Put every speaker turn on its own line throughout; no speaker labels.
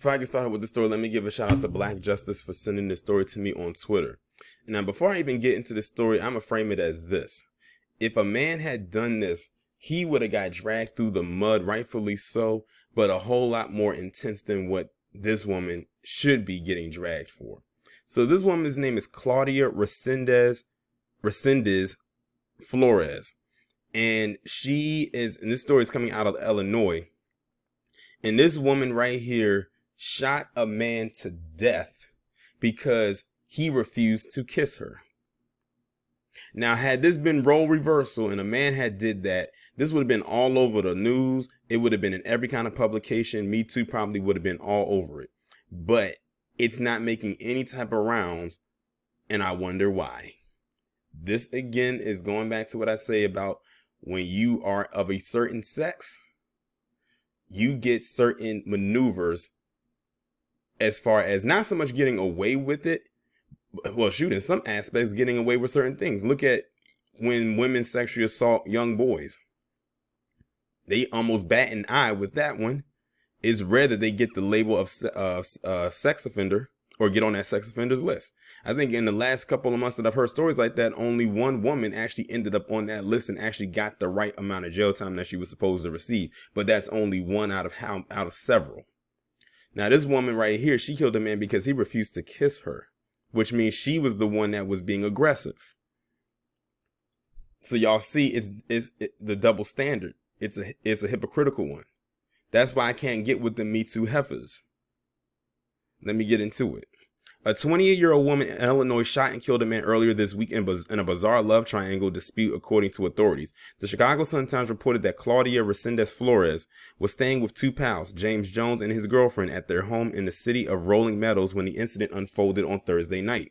Before I get started with the story, let me give a shout out to Black Justice for sending this story to me on Twitter. Now, before I even get into the story, I'm going to frame it as this. If a man had done this, he would have got dragged through the mud, rightfully so, but a whole lot more intense than what this woman should be getting dragged for. So this woman's name is Claudia Resendez Flores. And and this story is coming out of Illinois. And this woman right here shot a man to death because he refused to kiss her. Now, had this been role reversal and a man had did that, this would have been all over the news. It would have been in every kind of publication. Me Too probably would have been all over it. But it's not making any type of rounds, and I wonder why. This again is going back to what I say about when you are of a certain sex, you get certain maneuvers as far as not so much getting away with it. Well, shoot, in some aspects, getting away with certain things. Look at when women sexually assault young boys. They almost bat an eye with that one. It's rare that they get the label of sex offender or get on that sex offenders list. I think in the last couple of months that I've heard stories like that, only one woman actually ended up on that list and actually got the right amount of jail time that she was supposed to receive. But that's only one out of several. Now, this woman right here, she killed a man because he refused to kiss her, which means she was the one that was being aggressive. So y'all see, it's the double standard. It's a hypocritical one. That's why I can't get with the Me Too heifers. Let me get into it. A 28-year-old woman in Illinois shot and killed a man earlier this week in a bizarre love triangle dispute, according to authorities. The Chicago Sun-Times reported that Claudia Resendez Flores was staying with two pals, James Jones and his girlfriend, at their home in the city of Rolling Meadows when the incident unfolded on Thursday night.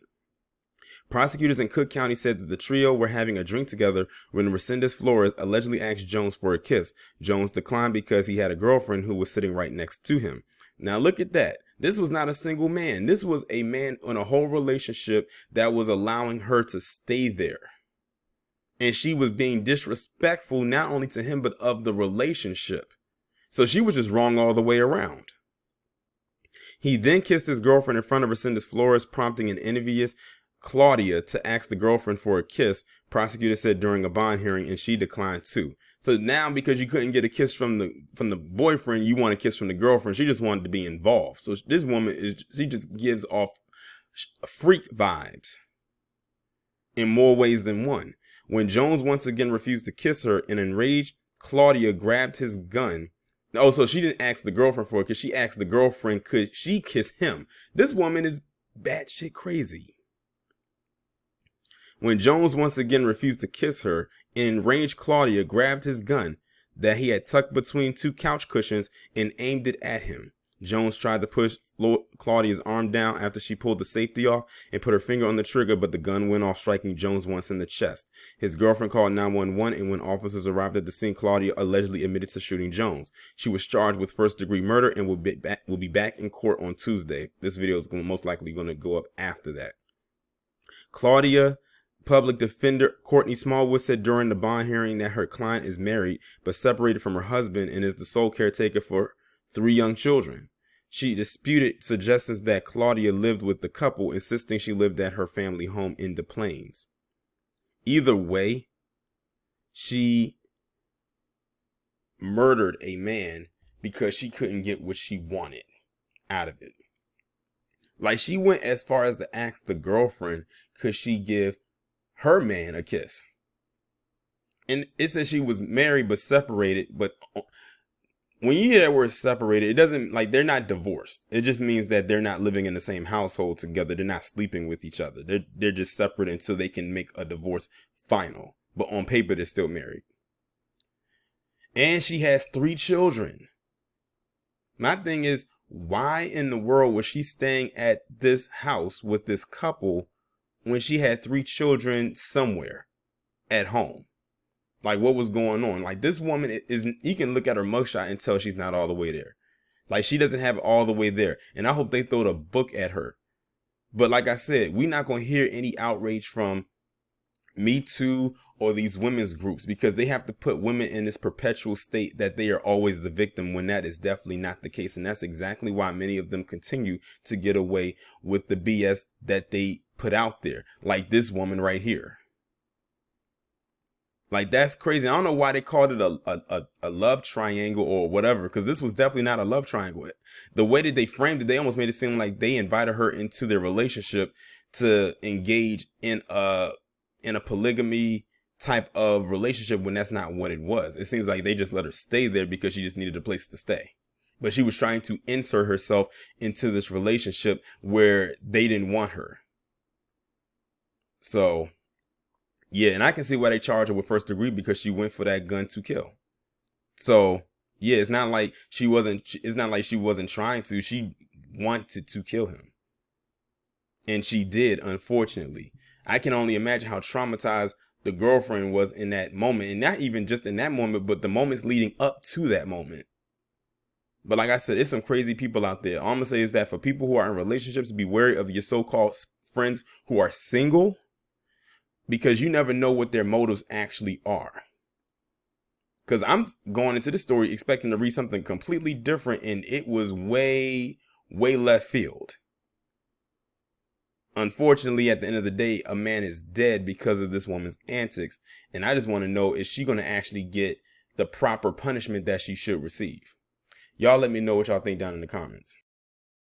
Prosecutors in Cook County said that the trio were having a drink together when Resendez Flores allegedly asked Jones for a kiss. Jones declined because he had a girlfriend who was sitting right next to him. Now look at that. This was not a single man. This was a man in a whole relationship that was allowing her to stay there. And she was being disrespectful not only to him, but of the relationship. So she was just wrong all the way around. He then kissed his girlfriend in front of Resendez Flores, prompting an envious Claudia to ask the girlfriend for a kiss, prosecutors said during a bond hearing, and she declined too. So now, because you couldn't get a kiss from the boyfriend, you want a kiss from the girlfriend. She just wanted to be involved. So this woman she just gives off freak vibes in more ways than one. When Jones once again refused to kiss her, an enraged Claudia grabbed his gun. Oh, so she didn't ask the girlfriend for it, because she asked the girlfriend could she kiss him. This woman is batshit crazy. When Jones once again refused to kiss her, an enraged Claudia grabbed his gun that he had tucked between two couch cushions and aimed it at him. Jones tried to push Claudia's arm down after she pulled the safety off and put her finger on the trigger, but the gun went off, striking Jones once in the chest. His girlfriend called 911, and when officers arrived at the scene, Claudia allegedly admitted to shooting Jones. She was charged with first-degree murder and will be back in court on Tuesday. This video is most likely going to go up after that. Claudia Public Defender Courtney Smallwood said during the bond hearing that her client is married but separated from her husband and is the sole caretaker for 3 young children. She disputed suggestions that Claudia lived with the couple, insisting she lived at her family home in Des Plaines. Either way, she murdered a man because she couldn't get what she wanted out of it. Like, she went as far as to ask the girlfriend, could she give her man a kiss? And it says she was married but separated. But when you hear that word separated, it doesn't, like, they're not divorced. It just means that they're not living in the same household together. They're not sleeping with each other. They're just separate until they can make a divorce final. But on paper, they're still married. And she has 3 children. My thing is, why in the world was she staying at this house with this couple when she had 3 children somewhere at home? Like, what was going on? Like, this woman is, you can look at her mugshot and tell she's not all the way there. Like, she doesn't have it all the way there. And I hope they throw the book at her. But like I said, we're not going to hear any outrage from Me Too or these women's groups, because they have to put women in this perpetual state that they are always the victim, when that is definitely not the case. And that's exactly why many of them continue to get away with the BS that they put out there, like this woman right here. Like, that's crazy. I don't know why they called it a love triangle or whatever, because this was definitely not a love triangle. The way that they framed it, they almost made it seem like they invited her into their relationship to engage in a polygamy type of relationship, when that's not what it was. It seems like they just let her stay there because she just needed a place to stay. But she was trying to insert herself into this relationship where they didn't want her. So, yeah, and I can see why they charge her with first degree, because she went for that gun to kill. So, yeah, it's not like she wasn't trying to. She wanted to kill him. And she did, unfortunately. I can only imagine how traumatized the girlfriend was in that moment. And not even just in that moment, but the moments leading up to that moment. But like I said, it's some crazy people out there. All I'm going to say is that for people who are in relationships, be wary of your so-called friends who are single, because you never know what their motives actually are. Because I'm going into this story expecting to read something completely different, and it was way, way left field. Unfortunately, at the end of the day, a man is dead because of this woman's antics. And I just want to know, is she going to actually get the proper punishment that she should receive? Y'all let me know what y'all think down in the comments.